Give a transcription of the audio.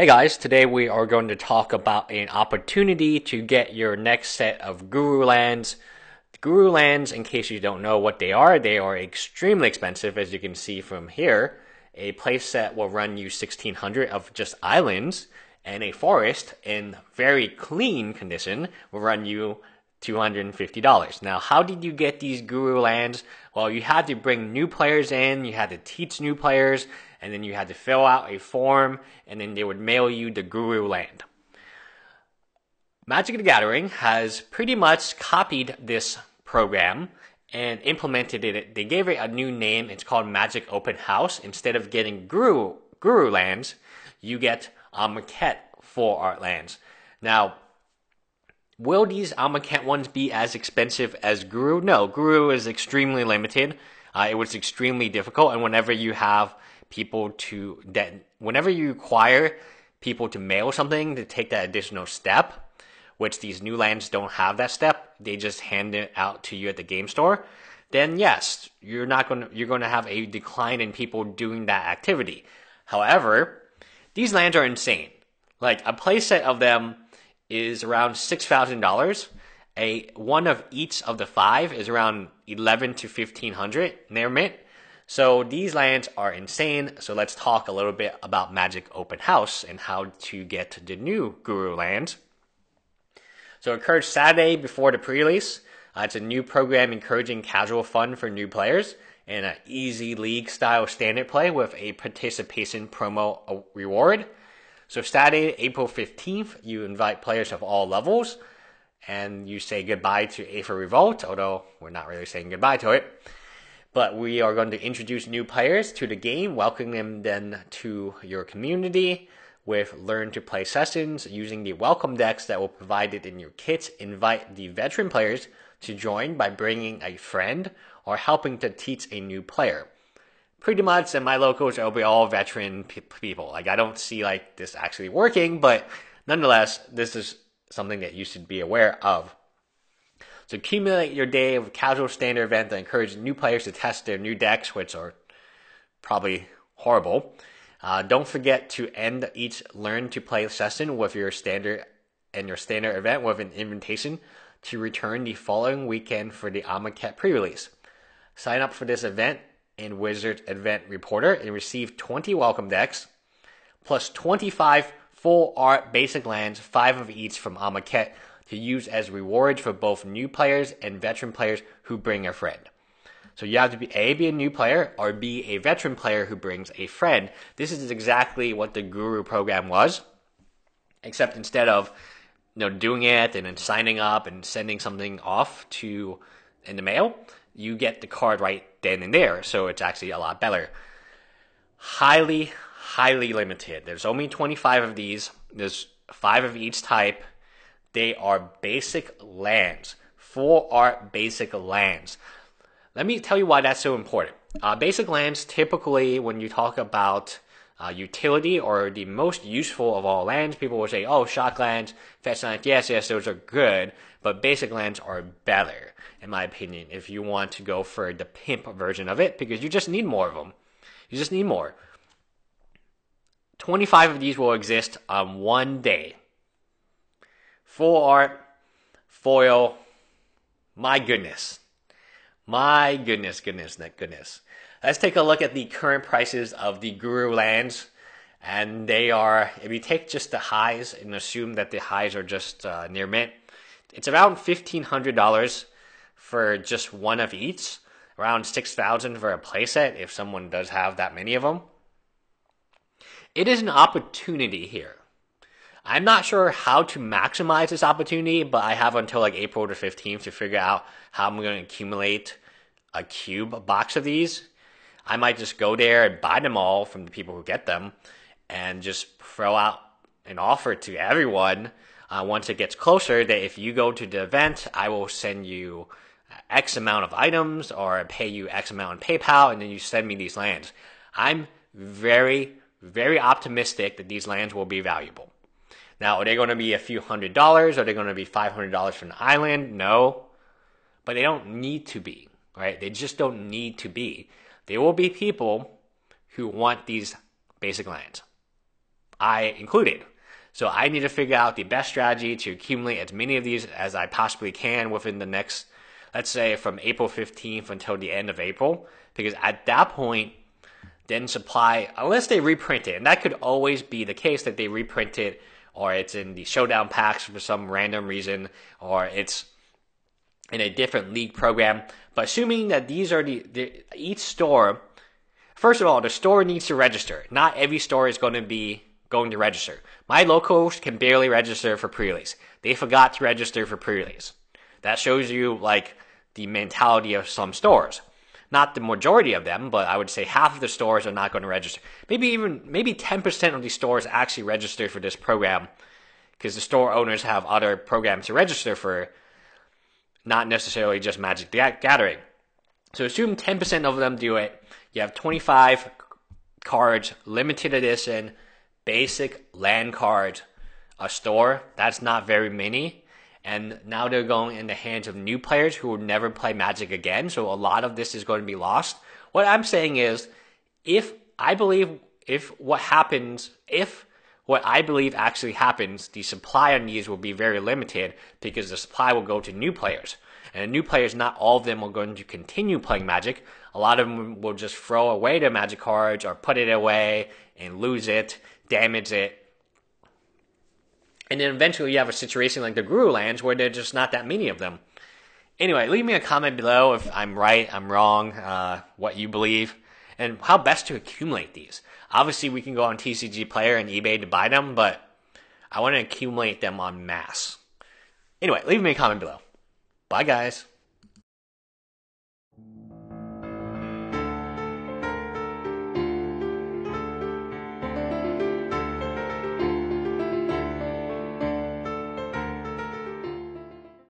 Hey guys, today we are going to talk about an opportunity to get your next set of Guru Lands. Guru Lands, in case you don't know what they are extremely expensive, as you can see from here. A place set will run you 1,600 of just islands, and a forest in very clean condition will run you $250. Now, how did you get these Guru Lands? Well, you had to bring new players in, you had to teach new players, and then you had to fill out a form, and then they would mail you the Guru Land. Magic the Gathering has pretty much copied this program and implemented it. They gave it a new name. It's called Magic Open House. Instead of getting Guru Lands, you get Amonkhet Full Art Lands. Now, will these Amonkhet ones be as expensive as Guru? No, Guru is extremely limited. It was extremely difficult, and whenever you require people to mail something to take that additional step, which these new lands don't have that step, they just hand it out to you at the game store, then yes, you're going to have a decline in people doing that activity. However, these lands are insane. Like, a playset of them is around $6,000. One of each of the five is around $1,100 to $1,500 near mint. So these lands are insane. So let's talk a little bit about Magic Open House and how to get the new Guru Lands. So it occurred Saturday before the pre-release. It's a new program encouraging casual fun for new players and an easy league style standard play with a participation promo reward. So Saturday, April 15th, you invite players of all levels and you say goodbye to Aether Revolt, although we're not really saying goodbye to it. But we are going to introduce new players to the game, welcoming them to your community with learn to play sessions using the welcome decks that will be provided in your kit. Invite the veteran players to join by bringing a friend or helping to teach a new player. Pretty much in my locals, it'll be all veteran people. Like, I don't see this actually working, but nonetheless, this is something that you should be aware of. So accumulate your day of a casual standard event that encourages new players to test their new decks, which are probably horrible. Don't forget to end each learn to play session with your standard event with an invitation to return the following weekend for the Amonkhet pre-release. Sign up for this event in Wizard Event Reporter and receive 20 welcome decks plus 25 full art basic lands, 5 of each from Amonkhet, to use as rewards for both new players and veteran players who bring a friend. So you have to be a new player, or B, a veteran player who brings a friend. This is exactly what the Guru program was, except instead of doing it and then signing up and sending something off in the mail, you get the card right then and there. So it's actually a lot better. Highly, highly limited. There's only 25 of these. There's 5 of each type. They are basic lands, full art basic lands. Let me tell you why that's so important. Basic lands, typically, when you talk about utility or the most useful of all lands, people will say, oh, shock lands, fetch lands, yes, those are good, but basic lands are better, in my opinion, if you want to go for the pimp version of it, because you just need more of them. You just need more. 25 of these will exist on one day. Full art, foil, my goodness. Goodness. Let's take a look at the current prices of the Guru Lands. And they are, if you take just the highs and assume that the highs are just near mint, it's around $1,500 for just one of each. Around $6,000 for a playset if someone does have that many of them. It is an opportunity here. I'm not sure how to maximize this opportunity, but I have until April the 15th to figure out how I'm going to accumulate a cube box of these. I might just go there and buy them all from the people who get them and just throw out an offer to everyone once it gets closer that if you go to the event, I will send you X amount of items or pay you X amount in PayPal, and then you send me these lands. I'm very, very optimistic that these lands will be valuable. Now, are they going to be a few $100s? Are they going to be $500 for an island? No. But they don't need to be, right? They just don't need to be. There will be people who want these basic lands. I included. So I need to figure out the best strategy to accumulate as many of these as I possibly can within the next, let's say, from April 15th until the end of April. Because at that point, then supply, unless they reprint it, and that could always be the case that they reprint it, or it's in the showdown packs for some random reason, or it's in a different league program. But assuming that these are each store, first of all, the store needs to register. Not every store is going to register. My locals can barely register for pre-release. They forgot to register for pre-release. That shows you like the mentality of some stores. Not the majority of them, but I would say half of the stores are not going to register. Maybe 10% of these stores actually register for this program because the store owners have other programs to register for, not necessarily just Magic the Gathering. So assume 10% of them do it. You have 25 cards, limited edition, basic land cards, a store. That's not very many. And now they're going in the hands of new players who will never play Magic again. So a lot of this is going to be lost. What I'm saying is, if what I believe actually happens, the supply on these will be very limited because the supply will go to new players. And new players, not all of them are going to continue playing Magic. A lot of them will just throw away their Magic cards or put it away and lose it, damage it. And then eventually you have a situation like the Guru Lands where there's just not that many of them. Anyway, leave me a comment below if I'm right, I'm wrong, what you believe, and how best to accumulate these. Obviously, we can go on TCG Player and eBay to buy them, but I want to accumulate them en masse. Anyway, leave me a comment below. Bye, guys.